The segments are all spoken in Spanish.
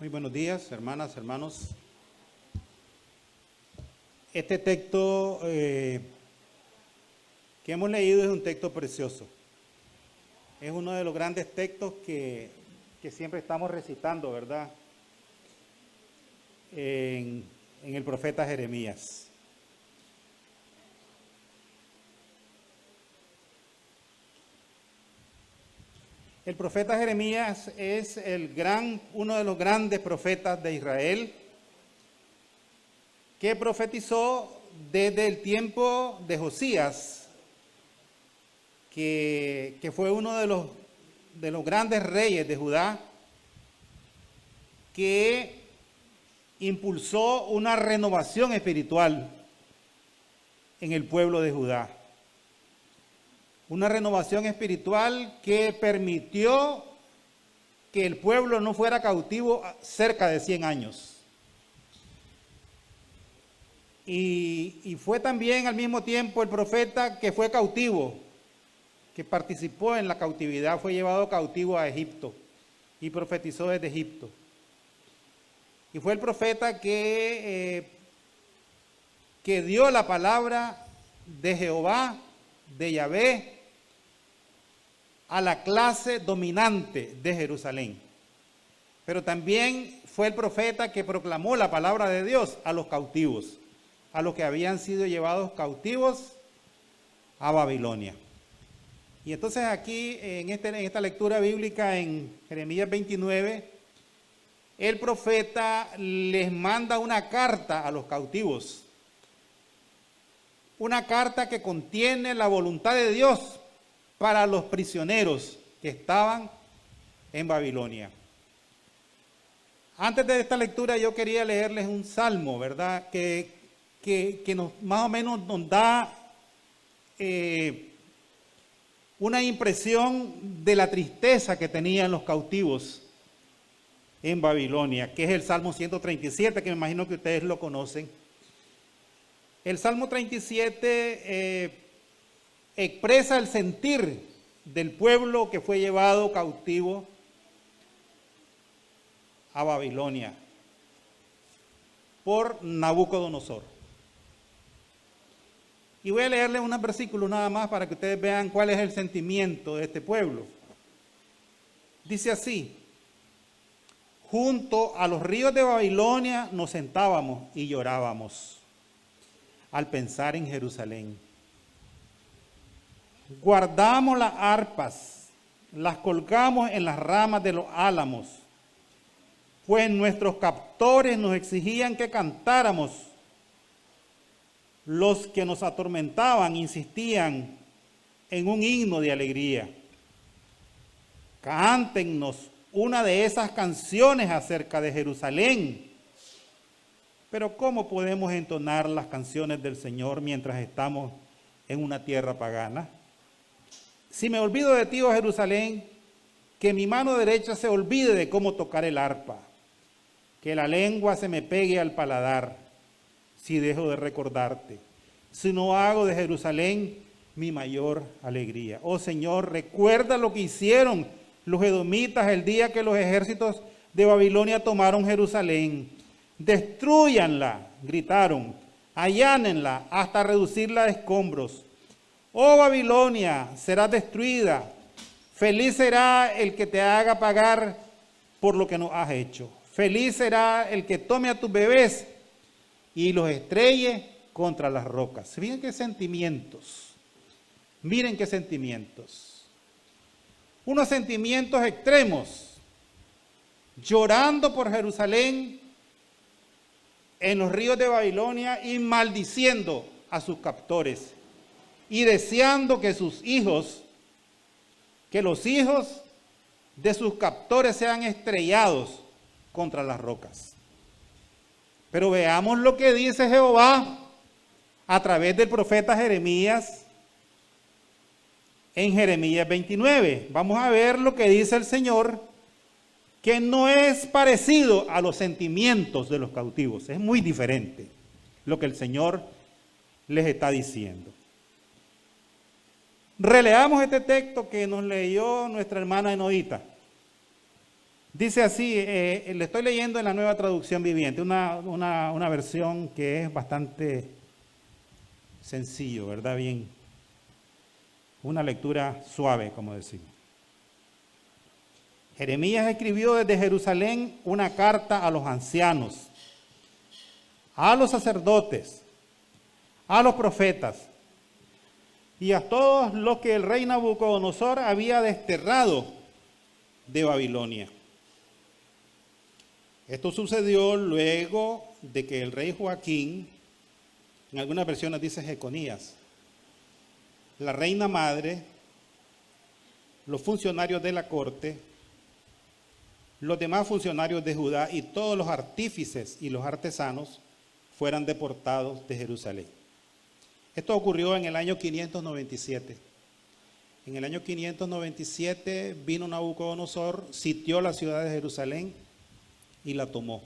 Muy buenos días, hermanas, hermanos. Este texto que hemos leído es un texto precioso. Es uno de los grandes textos que siempre estamos recitando, ¿verdad? En el profeta Jeremías. El profeta Jeremías es uno de los grandes profetas de Israel, que profetizó desde el tiempo de Josías, que fue uno de los grandes reyes de Judá, que impulsó una renovación espiritual en el pueblo de Judá. Una renovación espiritual que permitió que el pueblo no fuera cautivo cerca de 100 años. Y fue también al mismo tiempo el profeta que fue cautivo, que participó en la cautividad, fue llevado cautivo a Egipto y profetizó desde Egipto. Y fue el profeta que dio la palabra de Jehová, de Yahvé, a la clase dominante de Jerusalén. Pero también fue el profeta que proclamó la palabra de Dios a los cautivos, a los que habían sido llevados cautivos a Babilonia. Y entonces aquí en esta lectura bíblica en Jeremías 29, el profeta les manda una carta a los cautivos. Una carta que contiene la voluntad de Dios para los prisioneros que estaban en Babilonia. Antes de esta lectura yo quería leerles un salmo, ¿verdad? Que más o menos nos da una impresión de la tristeza que tenían los cautivos en Babilonia, que es el Salmo 137, que me imagino que ustedes lo conocen. El Salmo 37 expresa el sentir del pueblo que fue llevado cautivo a Babilonia por Nabucodonosor. Y voy a leerles unos versículos nada más para que ustedes vean cuál es el sentimiento de este pueblo. Dice así: junto a los ríos de Babilonia nos sentábamos y llorábamos al pensar en Jerusalén. Guardamos las arpas, las colgamos en las ramas de los álamos, pues nuestros captores nos exigían que cantáramos. Los que nos atormentaban insistían en un himno de alegría. Cántennos una de esas canciones acerca de Jerusalén. Pero ¿cómo podemos entonar las canciones del Señor mientras estamos en una tierra pagana? Si me olvido de ti, oh Jerusalén, que mi mano derecha se olvide de cómo tocar el arpa, que la lengua se me pegue al paladar, si dejo de recordarte, si no hago de Jerusalén mi mayor alegría. Oh Señor, recuerda lo que hicieron los edomitas el día que los ejércitos de Babilonia tomaron Jerusalén. Destrúyanla, gritaron, allánenla hasta reducirla a escombros. Oh Babilonia, serás destruida. Feliz será el que te haga pagar por lo que nos has hecho. Feliz será el que tome a tus bebés y los estrelle contra las rocas. Miren qué sentimientos. Miren qué sentimientos. Unos sentimientos extremos. Llorando por Jerusalén en los ríos de Babilonia y maldiciendo a sus captores. Y deseando que los hijos de sus captores sean estrellados contra las rocas. Pero veamos lo que dice Jehová a través del profeta Jeremías en Jeremías 29. Vamos a ver lo que dice el Señor, que no es parecido a los sentimientos de los cautivos. Es muy diferente lo que el Señor les está diciendo. Releamos este texto que nos leyó nuestra hermana Enoita. Dice así, le estoy leyendo en la Nueva Traducción Viviente, una versión que es bastante sencillo, ¿verdad? Bien, una lectura suave, como decimos. Jeremías escribió desde Jerusalén una carta a los ancianos, a los sacerdotes, a los profetas y a todos los que el rey Nabucodonosor había desterrado de Babilonia. Esto sucedió luego de que el rey Joaquín, en algunas versiones dice Jeconías, la reina madre, los funcionarios de la corte, los demás funcionarios de Judá y todos los artífices y los artesanos fueran deportados de Jerusalén. Esto ocurrió en el año 597. En el año 597 vino Nabucodonosor, sitió la ciudad de Jerusalén y la tomó.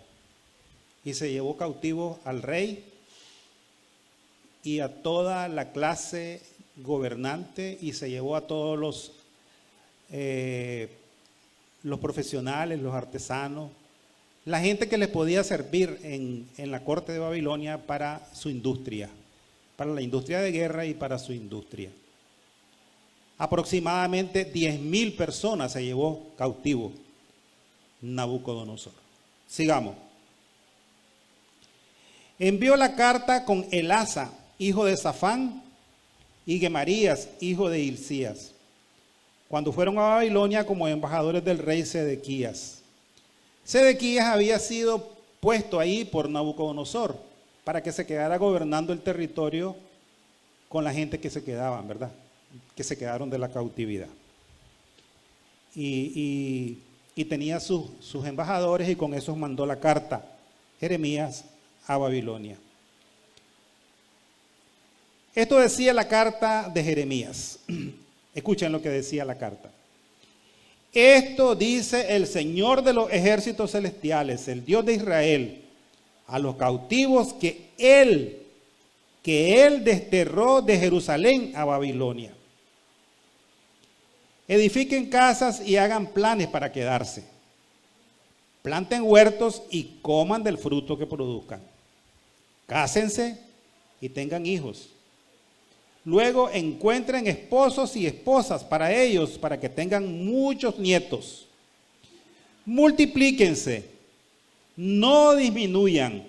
Y se llevó cautivo al rey y a toda la clase gobernante y se llevó a todos los profesionales, los artesanos, la gente que les podía servir en la corte de Babilonia para su industria, para la industria de guerra y para su industria. Aproximadamente 10,000 personas se llevó cautivo Nabucodonosor. Sigamos. Envió la carta con Elasa, hijo de Safán, y Gemarías, hijo de Hilcías, cuando fueron a Babilonia como embajadores del rey Sedequías. Sedequías había sido puesto ahí por Nabucodonosor para que se quedara gobernando el territorio con la gente que se quedaban, ¿verdad? Que se quedaron de la cautividad. Y tenía sus embajadores y con esos mandó la carta Jeremías a Babilonia. Esto decía la carta de Jeremías. Escuchen lo que decía la carta. Esto dice el Señor de los ejércitos celestiales, el Dios de Israel, a los cautivos que Él desterró de Jerusalén a Babilonia. Edifiquen casas y hagan planes para quedarse. Planten huertos y coman del fruto que produzcan. Cásense y tengan hijos. Luego encuentren esposos y esposas para ellos, para que tengan muchos nietos. Multiplíquense, no disminuyan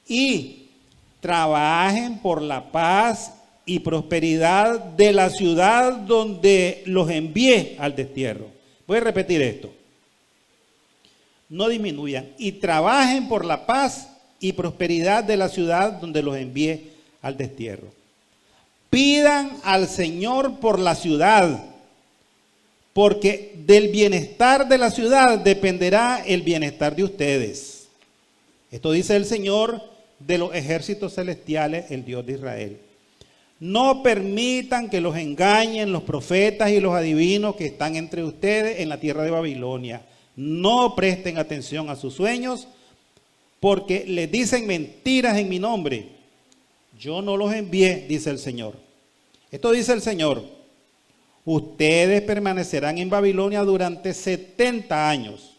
y trabajen por la paz y prosperidad de la ciudad donde los envié al destierro. Voy a repetir esto. No disminuyan y trabajen por la paz y prosperidad de la ciudad donde los envié al destierro. Pidan al Señor por la ciudad, porque del bienestar de la ciudad dependerá el bienestar de ustedes. Esto dice el Señor de los ejércitos celestiales, el Dios de Israel. No permitan que los engañen los profetas y los adivinos que están entre ustedes en la tierra de Babilonia. No presten atención a sus sueños, porque les dicen mentiras en mi nombre. Yo no los envié, dice el Señor. Esto dice el Señor. Ustedes permanecerán en Babilonia durante 70 años.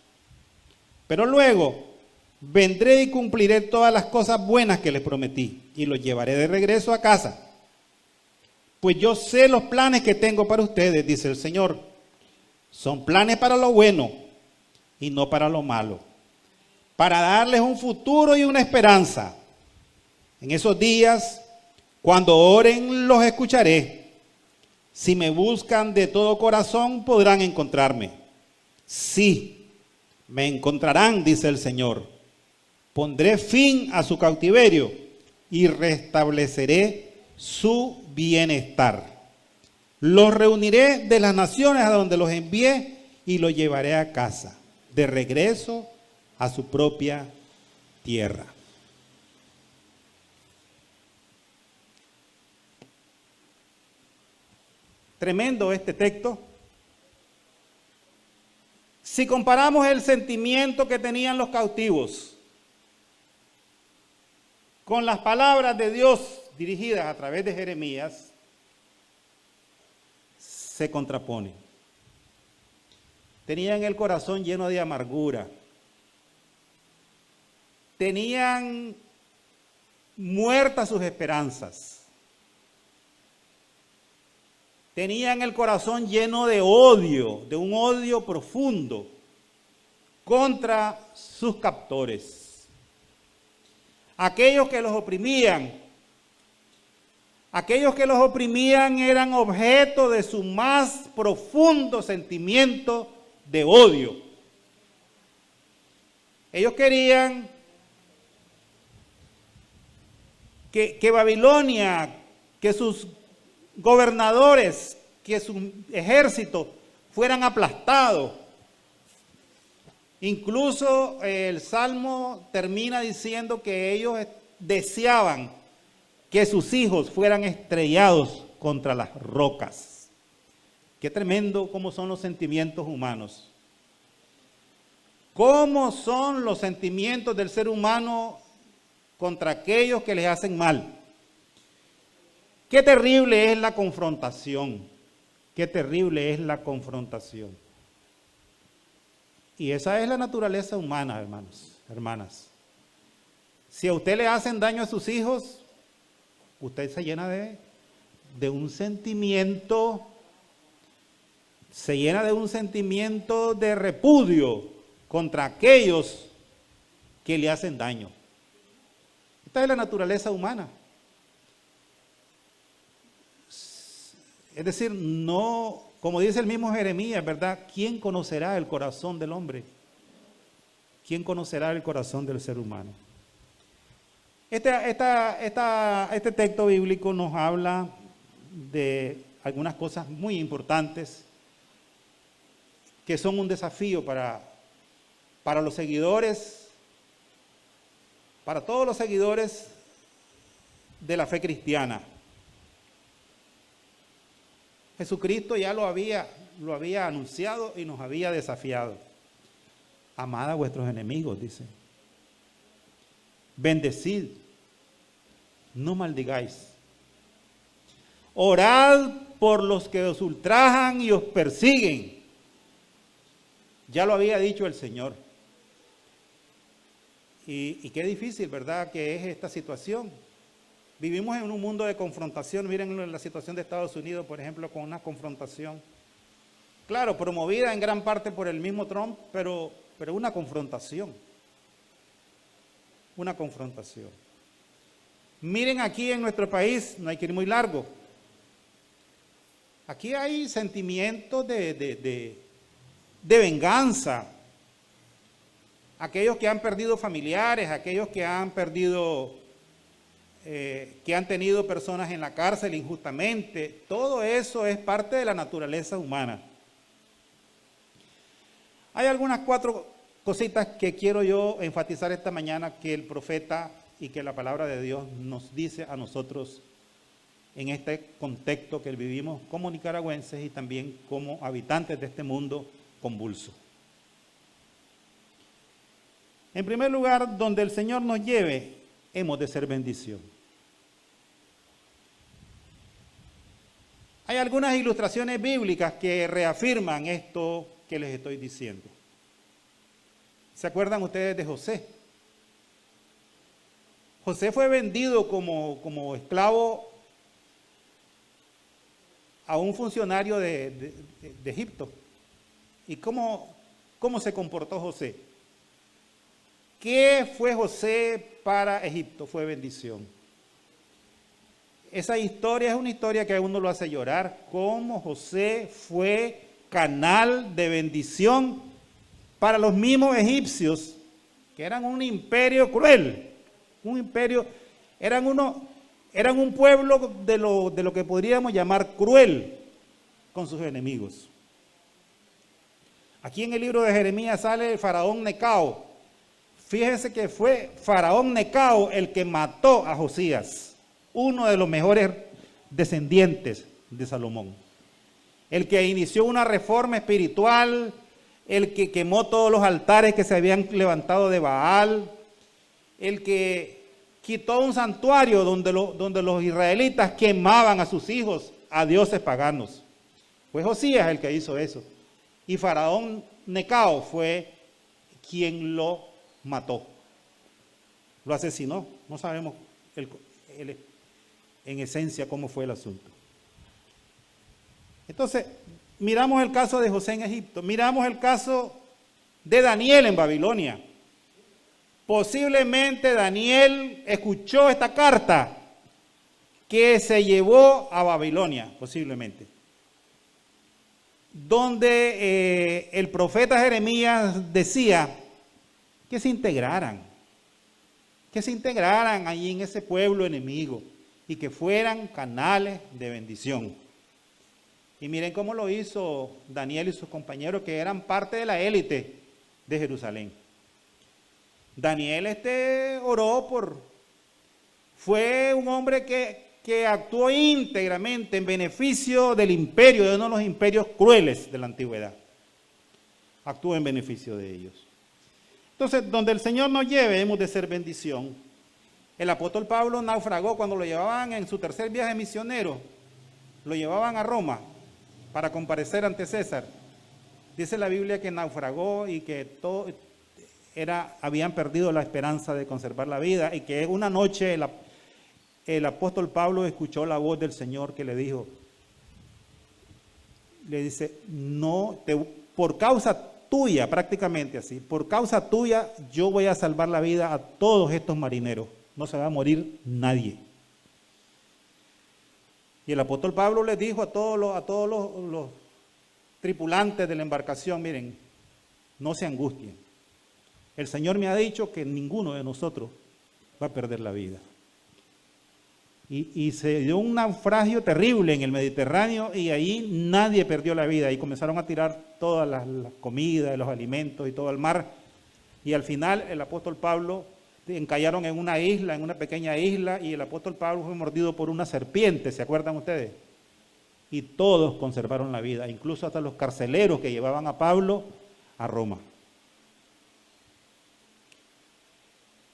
Pero luego vendré y cumpliré todas las cosas buenas que les prometí y los llevaré de regreso a casa. Pues yo sé los planes que tengo para ustedes, dice el Señor. Son planes para lo bueno y no para lo malo, para darles un futuro y una esperanza. En esos días, cuando oren, los escucharé. Si me buscan de todo corazón, podrán encontrarme. Sí, me encontrarán, dice el Señor. Pondré fin a su cautiverio y restableceré su bienestar. Los reuniré de las naciones a donde los envié y los llevaré a casa, de regreso a su propia tierra. Tremendo este texto. Si comparamos el sentimiento que tenían los cautivos con las palabras de Dios dirigidas a través de Jeremías, se contraponen. tenían el corazón lleno de amargura, tenían muertas sus esperanzas, tenían el corazón lleno de odio, de un odio profundo contra sus captores, aquellos que los oprimían. Aquellos que los oprimían eran objeto de su más profundo sentimiento de odio. Ellos querían que Babilonia, que sus gobernadores, que su ejército fueran aplastados. Incluso el Salmo termina diciendo que ellos deseaban que sus hijos fueran estrellados contra las rocas. Qué tremendo cómo son los sentimientos humanos. Cómo son los sentimientos del ser humano contra aquellos que les hacen mal. Qué terrible es la confrontación. Qué terrible es la confrontación. Y esa es la naturaleza humana, hermanos, hermanas. Si a usted le hacen daño a sus hijos, usted se llena de un sentimiento, de repudio contra aquellos que le hacen daño. Esta es la naturaleza humana. Es decir, no, como dice el mismo Jeremías, ¿verdad? ¿Quién conocerá el corazón del hombre? ¿Quién conocerá el corazón del ser humano? Este texto bíblico nos habla de algunas cosas muy importantes que son un desafío para los seguidores, para todos los seguidores de la fe cristiana. Jesucristo ya lo había anunciado y nos había desafiado. Amad a vuestros enemigos, dice. Bendecid, no maldigáis. Orad por los que os ultrajan y os persiguen. Ya lo había dicho el Señor. Y qué difícil, ¿verdad?, que es esta situación. Vivimos en un mundo de confrontación. Miren la situación de Estados Unidos, por ejemplo, con una confrontación. Claro, promovida en gran parte por el mismo Trump, pero una confrontación. Una confrontación. Miren aquí en nuestro país, no hay que ir muy largo. Aquí hay sentimientos de venganza. Aquellos que han perdido familiares, aquellos que han perdido, que han tenido personas en la cárcel injustamente, todo eso es parte de la naturaleza humana. Hay algunas 4 cositas que quiero yo enfatizar esta mañana que el profeta y que la palabra de Dios nos dice a nosotros en este contexto que vivimos como nicaragüenses y también como habitantes de este mundo convulso. En primer lugar, donde el Señor nos lleve, hemos de ser bendición. Hay algunas ilustraciones bíblicas que reafirman esto que les estoy diciendo. ¿Se acuerdan ustedes de José? José fue vendido como esclavo a un funcionario de Egipto. ¿Y cómo se comportó José? ¿Qué fue José para Egipto? Fue bendición. Esa historia es una historia que a uno lo hace llorar. Cómo José fue canal de bendición para los mismos egipcios, que eran un imperio cruel, eran un pueblo de lo que podríamos llamar cruel con sus enemigos. Aquí en el libro de Jeremías sale el faraón Necao. Fíjense que fue faraón Necao el que mató a Josías, uno de los mejores descendientes de Salomón, el que inició una reforma espiritual, el que quemó todos los altares que se habían levantado de Baal, el que quitó un santuario donde los israelitas quemaban a sus hijos a dioses paganos. Fue Josías el que hizo eso. Y Faraón Necao fue quien lo mató. Lo asesinó. No sabemos en esencia cómo fue el asunto. Entonces, miramos el caso de José en Egipto. Miramos el caso de Daniel en Babilonia. Posiblemente Daniel escuchó esta carta que se llevó a Babilonia, posiblemente, donde el profeta Jeremías decía que se integraran allí en ese pueblo enemigo y que fueran canales de bendición. Y miren cómo lo hizo Daniel y sus compañeros, que eran parte de la élite de Jerusalén. Daniel fue un hombre que actuó íntegramente en beneficio del imperio, de uno de los imperios crueles de la antigüedad. Actuó en beneficio de ellos. Entonces, donde el Señor nos lleve, hemos de ser bendición. El apóstol Pablo naufragó cuando lo llevaban en su tercer viaje misionero. Lo llevaban a Roma para comparecer ante César. Dice la Biblia que naufragó y que habían perdido la esperanza de conservar la vida, y que una noche el apóstol Pablo escuchó la voz del Señor que le dice, por causa tuya, prácticamente así, por causa tuya yo voy a salvar la vida a todos estos marineros, no se va a morir nadie. Y el apóstol Pablo les dijo a todos los tripulantes de la embarcación, miren, no se angustien. El Señor me ha dicho que ninguno de nosotros va a perder la vida. Y se dio un naufragio terrible en el Mediterráneo y ahí nadie perdió la vida. Y comenzaron a tirar todas las comidas, los alimentos y todo al mar. Y al final el apóstol Pablo encallaron en una isla, en una pequeña isla, y el apóstol Pablo fue mordido por una serpiente, ¿se acuerdan ustedes? Y todos conservaron la vida, incluso hasta los carceleros que llevaban a Pablo a Roma.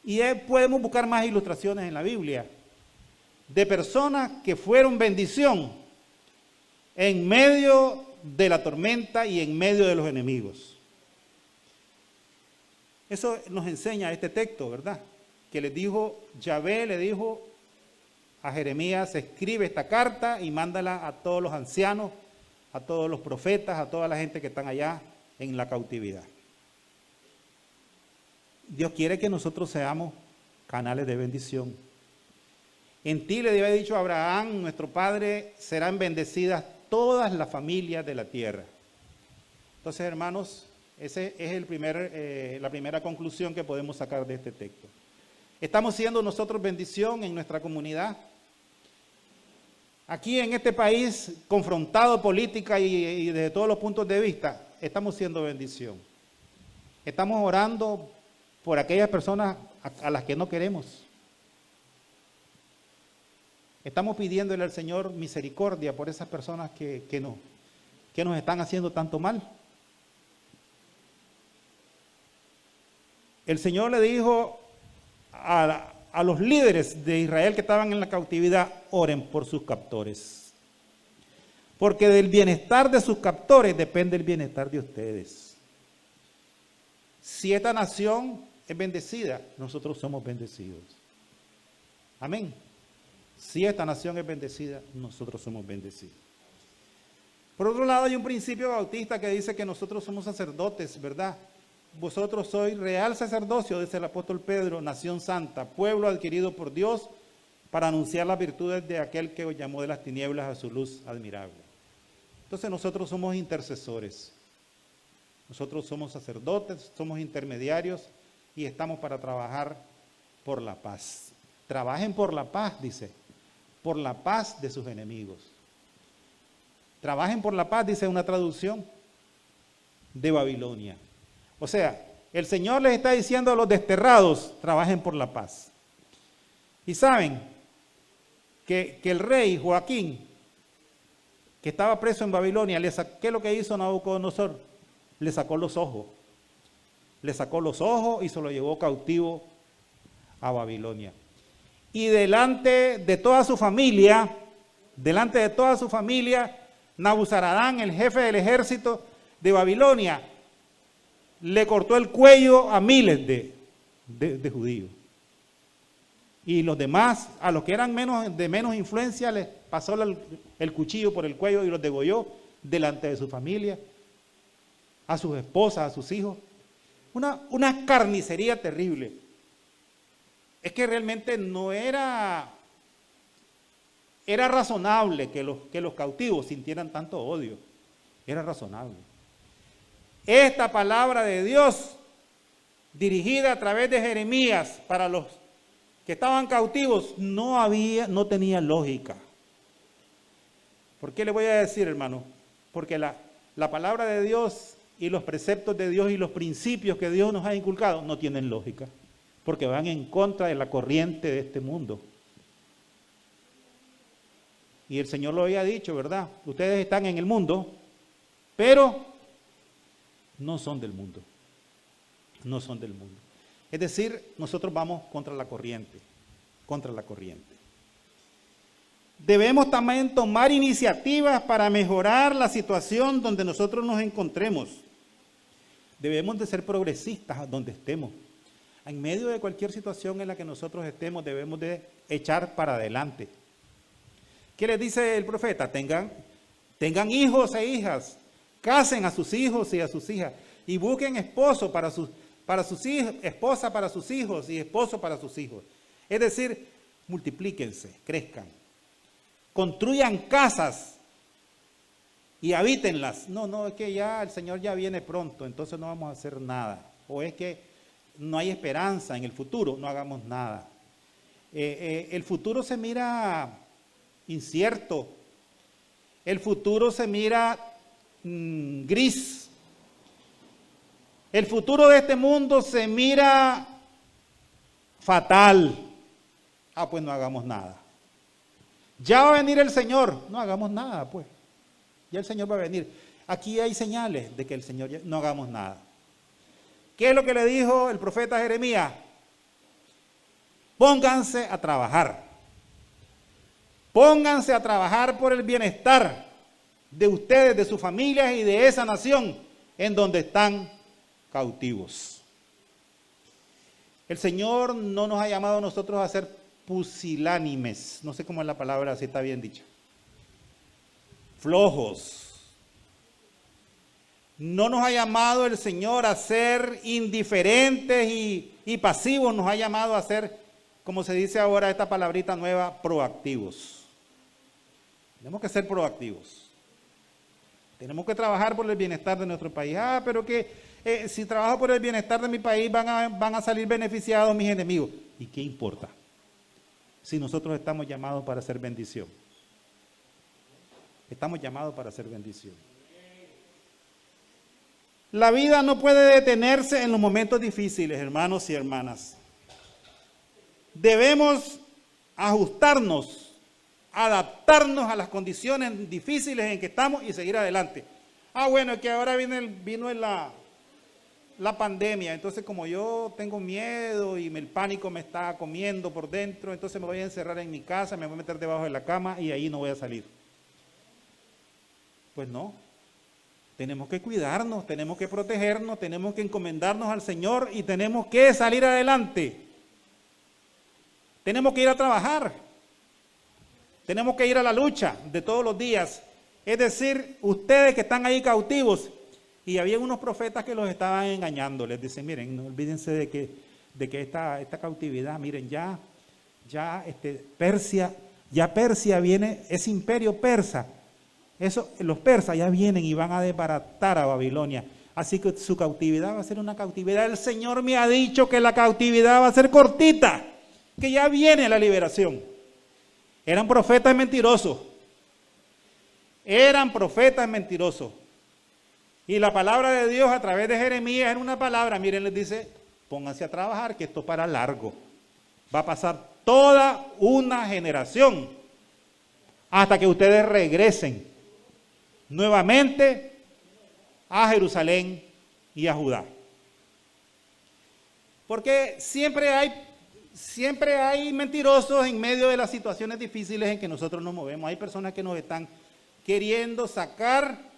Y podemos buscar más ilustraciones en la Biblia de personas que fueron bendición en medio de la tormenta y en medio de los enemigos. Eso nos enseña este texto, ¿verdad? Que Yahvé le dijo a Jeremías, escribe esta carta y mándala a todos los ancianos, a todos los profetas, a toda la gente que están allá en la cautividad. Dios quiere que nosotros seamos canales de bendición. En ti le había dicho a Abraham, nuestro padre, serán bendecidas todas las familias de la tierra. Entonces, hermanos, esa es la primera conclusión que podemos sacar de este texto. ¿Estamos siendo nosotros bendición en nuestra comunidad? Aquí en este país, confrontado política y desde todos los puntos de vista, estamos siendo bendición. Estamos orando por aquellas personas a las que no queremos. Estamos pidiéndole al Señor misericordia por esas personas que nos están haciendo tanto mal. El Señor le dijo a los líderes de Israel que estaban en la cautividad, oren por sus captores. Porque del bienestar de sus captores depende el bienestar de ustedes. Si esta nación es bendecida, nosotros somos bendecidos. Amén. Si esta nación es bendecida, nosotros somos bendecidos. Por otro lado, hay un principio bautista que dice que nosotros somos sacerdotes, ¿verdad? Vosotros sois real sacerdocio, dice el apóstol Pedro, nación santa, pueblo adquirido por Dios para anunciar las virtudes de aquel que os llamó de las tinieblas a su luz admirable. Entonces nosotros somos intercesores. Nosotros somos sacerdotes, somos intermediarios y estamos para trabajar por la paz. Trabajen por la paz, dice, por la paz de sus enemigos. Trabajen por la paz, dice una traducción de Babilonia. O sea, el Señor les está diciendo a los desterrados, trabajen por la paz. Y saben que el rey Joaquín, que estaba preso en Babilonia, ¿qué es lo que hizo Nabucodonosor? Le sacó los ojos. Le sacó los ojos y se lo llevó cautivo a Babilonia. Y delante de toda su familia, Nabuzaradán, el jefe del ejército, de Babilonia le cortó el cuello a miles de judíos. Y los demás, a los que eran de menos influencia, les pasó el cuchillo por el cuello y los degolló delante de su familia, a sus esposas, a sus hijos. Una carnicería terrible. Es que realmente no era razonable que los cautivos sintieran tanto odio. Era razonable. Esta palabra de Dios, dirigida a través de Jeremías para los que estaban cautivos, no tenía lógica. ¿Por qué le voy a decir, hermano? Porque la palabra de Dios y los preceptos de Dios y los principios que Dios nos ha inculcado no tienen lógica, porque van en contra de la corriente de este mundo. Y el Señor lo había dicho, ¿verdad? Ustedes están en el mundo, pero no son del mundo. No son del mundo. Es decir, nosotros vamos contra la corriente, contra la corriente. Debemos también tomar iniciativas para mejorar la situación donde nosotros nos encontremos. Debemos de ser progresistas donde estemos. En medio de cualquier situación en la que nosotros estemos, debemos de echar para adelante. ¿Qué les dice el profeta? Tengan hijos e hijas, casen a sus hijos y a sus hijas, y busquen esposo para sus hijos, esposa para sus hijos y esposo para sus hijos. Es decir, multiplíquense, crezcan, construyan casas y habítenlas. No, es que ya el Señor ya viene pronto, entonces no vamos a hacer nada. O es que no hay esperanza en el futuro, no hagamos nada. El futuro se mira incierto, el futuro se mira gris, el futuro de este mundo se mira fatal. Pues no hagamos nada. Ya va a venir el Señor, no hagamos nada, pues. Ya el Señor va a venir. Aquí hay señales de que el Señor no hagamos nada. ¿Qué es lo que le dijo el profeta Jeremías? Pónganse a trabajar. Pónganse a trabajar por el bienestar de ustedes, de sus familias y de esa nación en donde están cautivos. El Señor no nos ha llamado a nosotros a ser pusilánimes. No sé cómo es la palabra, si está bien dicha. Flojos. No nos ha llamado el Señor a ser indiferentes y pasivos. Nos ha llamado a ser, como se dice ahora esta palabrita nueva, proactivos. Tenemos que ser proactivos. Tenemos que trabajar por el bienestar de nuestro país. Pero que si trabajo por el bienestar de mi país van a salir beneficiados mis enemigos. ¿Y qué importa? Si nosotros estamos llamados para hacer bendición. Estamos llamados para hacer bendición. La vida no puede detenerse en los momentos difíciles, hermanos y hermanas. Debemos ajustarnos, adaptarnos a las condiciones difíciles en que estamos y seguir adelante. Bueno, es que ahora vino la pandemia, entonces como yo tengo miedo y el pánico me está comiendo por dentro, entonces me voy a encerrar en mi casa, me voy a meter debajo de la cama y ahí no voy a salir. Pues no. Tenemos que cuidarnos, tenemos que protegernos, tenemos que encomendarnos al Señor y tenemos que salir adelante. Tenemos que ir a trabajar. Tenemos que ir a la lucha de todos los días. Es decir, ustedes que están ahí cautivos, y había unos profetas que los estaban engañando. Les dicen, miren, no olvídense de que esta cautividad, miren, ya Persia viene, ese imperio persa. Los persas ya vienen y van a desbaratar a Babilonia. Así que su cautividad va a ser una cautividad. El Señor me ha dicho que la cautividad va a ser cortita, que ya viene la liberación. Eran profetas mentirosos. Eran profetas mentirosos. Y la palabra de Dios a través de Jeremías era una palabra. Miren, les dice, pónganse a trabajar, que esto es para largo. Va a pasar toda una generación hasta que ustedes regresen nuevamente a Jerusalén y a Judá. Porque siempre hay mentirosos en medio de las situaciones difíciles en que nosotros nos movemos. Hay personas que nos están queriendo sacar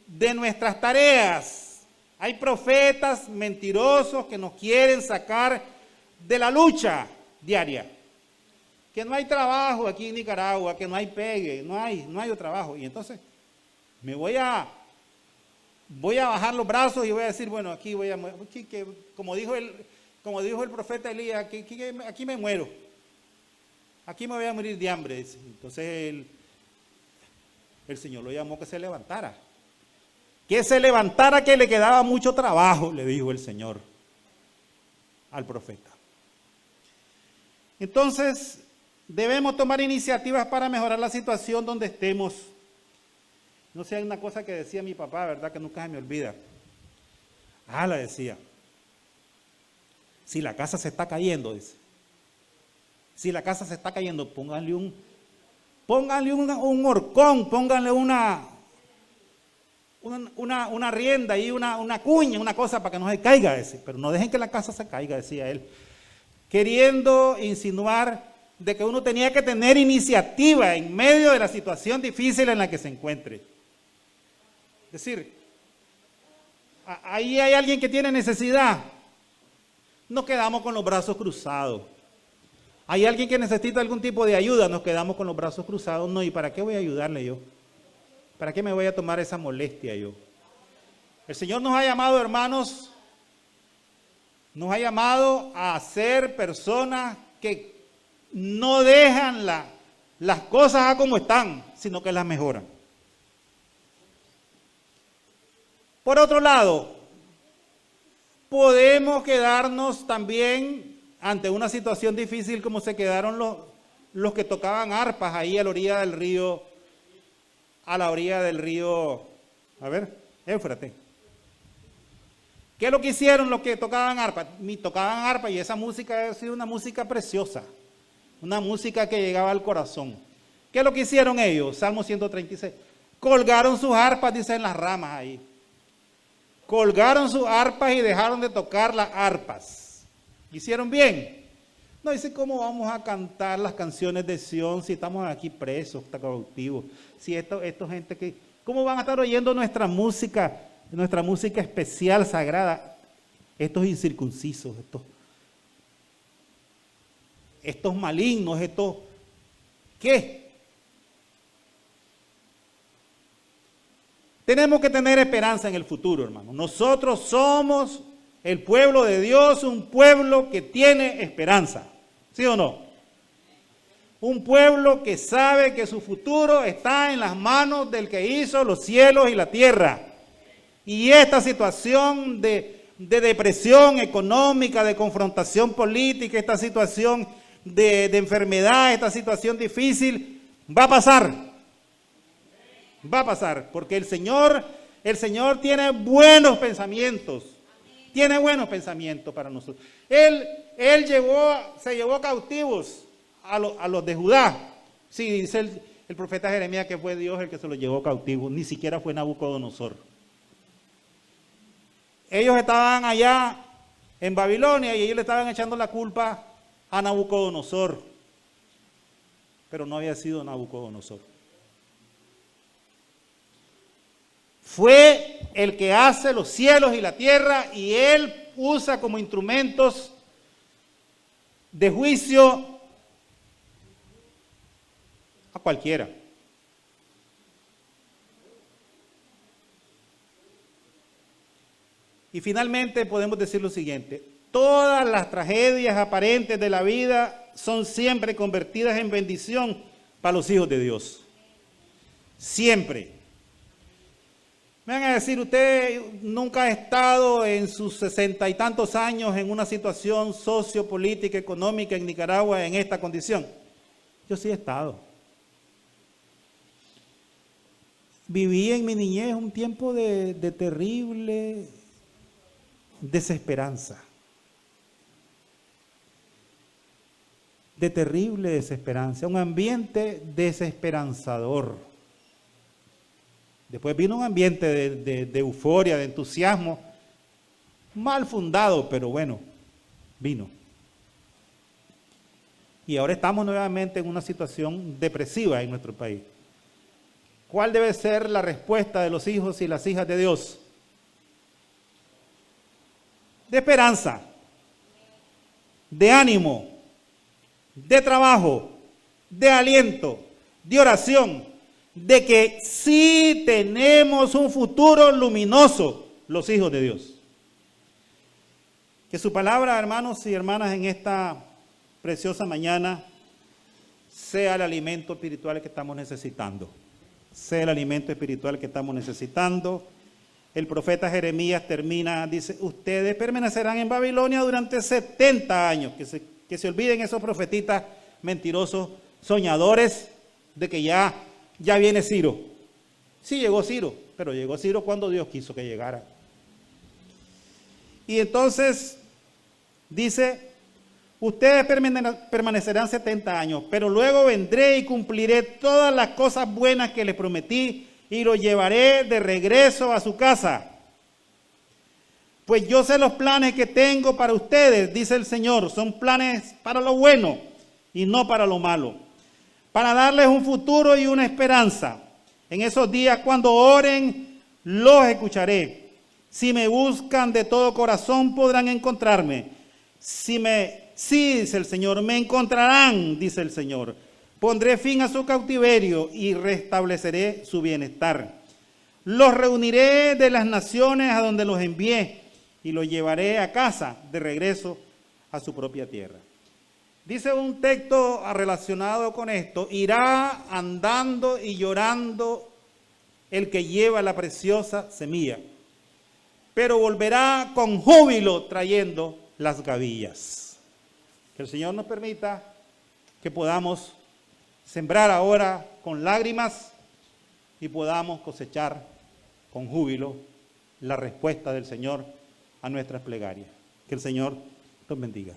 de nuestras tareas. Hay profetas mentirosos que nos quieren sacar de la lucha diaria. Que no hay trabajo aquí en Nicaragua, que no hay pegue, no hay trabajo. Y entonces me voy a bajar los brazos y voy a decir, bueno, aquí voy a aquí, que, como dijo el profeta Elías, aquí me muero. Aquí me voy a morir de hambre. Dice. Entonces el Señor lo llamó que se levantara. Que se levantara, que le quedaba mucho trabajo, le dijo el Señor al profeta. Entonces, debemos tomar iniciativas para mejorar la situación donde estemos. No sé, hay una cosa que decía mi papá, ¿verdad? Que nunca se me olvida. La decía. Si la casa se está cayendo, dice. Si la casa se está cayendo, pónganle un horcón, pónganle una rienda y una cuña, una cosa para que no se caiga ese. Pero no dejen que la casa se caiga, decía él. Queriendo insinuar de que uno tenía que tener iniciativa en medio de la situación difícil en la que se encuentre. Es decir, ahí hay alguien que tiene necesidad. Nos quedamos con los brazos cruzados. Hay alguien que necesita algún tipo de ayuda, nos quedamos con los brazos cruzados. No, ¿y para qué voy a ayudarle yo? ¿Para qué me voy a tomar esa molestia yo? El Señor nos ha llamado, hermanos, nos ha llamado a ser personas que no dejan las cosas a como están, sino que las mejoran. Por otro lado, podemos quedarnos también ante una situación difícil como se quedaron los que tocaban arpas ahí a la orilla del río, Éufrates. ¿Qué es lo que hicieron los que tocaban arpa? Tocaban arpa y esa música ha sido una música preciosa, una música que llegaba al corazón. ¿Qué es lo que hicieron ellos? Salmo 136. Colgaron sus arpas, dice, en las ramas ahí. Colgaron sus arpas y dejaron de tocar las arpas. ¿Hicieron bien? No, dice, ¿cómo vamos a cantar las canciones de Sión si estamos aquí presos, cautivos? Si esto gente que, ¿cómo van a estar oyendo nuestra música especial, sagrada? Estos incircuncisos, estos malignos, ¿qué? Tenemos que tener esperanza en el futuro, hermano. Nosotros somos el pueblo de Dios, un pueblo que tiene esperanza. ¿Sí o no? Un pueblo que sabe que su futuro está en las manos del que hizo los cielos y la tierra. Y esta situación de depresión económica, de confrontación política, esta situación de enfermedad, esta situación difícil, va a pasar. Va a pasar, porque el Señor tiene buenos pensamientos. Tiene buenos pensamientos para nosotros. Él se llevó cautivos a los de Judá. Sí, dice el profeta Jeremías que fue Dios el que se los llevó cautivos, ni siquiera fue Nabucodonosor. Ellos estaban allá en Babilonia y ellos le estaban echando la culpa a Nabucodonosor, pero no había sido Nabucodonosor. Fue el que hace los cielos y la tierra y él usa como instrumentos de juicio a cualquiera. Y finalmente podemos decir lo siguiente: todas las tragedias aparentes de la vida son siempre convertidas en bendición para los hijos de Dios. Siempre. Me van a decir, usted nunca ha estado en sus 60 y tantos años en una situación sociopolítica, económica en Nicaragua en esta condición. Yo sí he estado. Viví en mi niñez un tiempo de terrible desesperanza. De terrible desesperanza, un ambiente desesperanzador. Después vino un ambiente de euforia, de entusiasmo, mal fundado, pero bueno, vino. Y ahora estamos nuevamente en una situación depresiva en nuestro país. ¿Cuál debe ser la respuesta de los hijos y las hijas de Dios? De esperanza, de ánimo, de trabajo, de aliento, de oración, de que sí tenemos un futuro luminoso, los hijos de Dios. Que su palabra, hermanos y hermanas, en esta preciosa mañana sea el alimento espiritual que estamos necesitando. Sea el alimento espiritual que estamos necesitando. El profeta Jeremías termina, dice, ustedes permanecerán en Babilonia durante 70 años. Que se olviden esos profetitas mentirosos, soñadores, de que ya viene Ciro. Sí llegó Ciro, pero llegó Ciro cuando Dios quiso que llegara. Y entonces dice, ustedes permanecerán 70 años, pero luego vendré y cumpliré todas las cosas buenas que les prometí y los llevaré de regreso a su casa. Pues yo sé los planes que tengo para ustedes, dice el Señor, son planes para lo bueno y no para lo malo, para darles un futuro y una esperanza. En esos días cuando oren, los escucharé. Si me buscan de todo corazón podrán encontrarme. Sí, dice el Señor, me encontrarán, dice el Señor. Pondré fin a su cautiverio y restableceré su bienestar. Los reuniré de las naciones a donde los envié y los llevaré a casa de regreso a su propia tierra. Dice un texto relacionado con esto, irá andando y llorando el que lleva la preciosa semilla, pero volverá con júbilo trayendo las gavillas. Que el Señor nos permita que podamos sembrar ahora con lágrimas y podamos cosechar con júbilo la respuesta del Señor a nuestras plegarias. Que el Señor nos bendiga.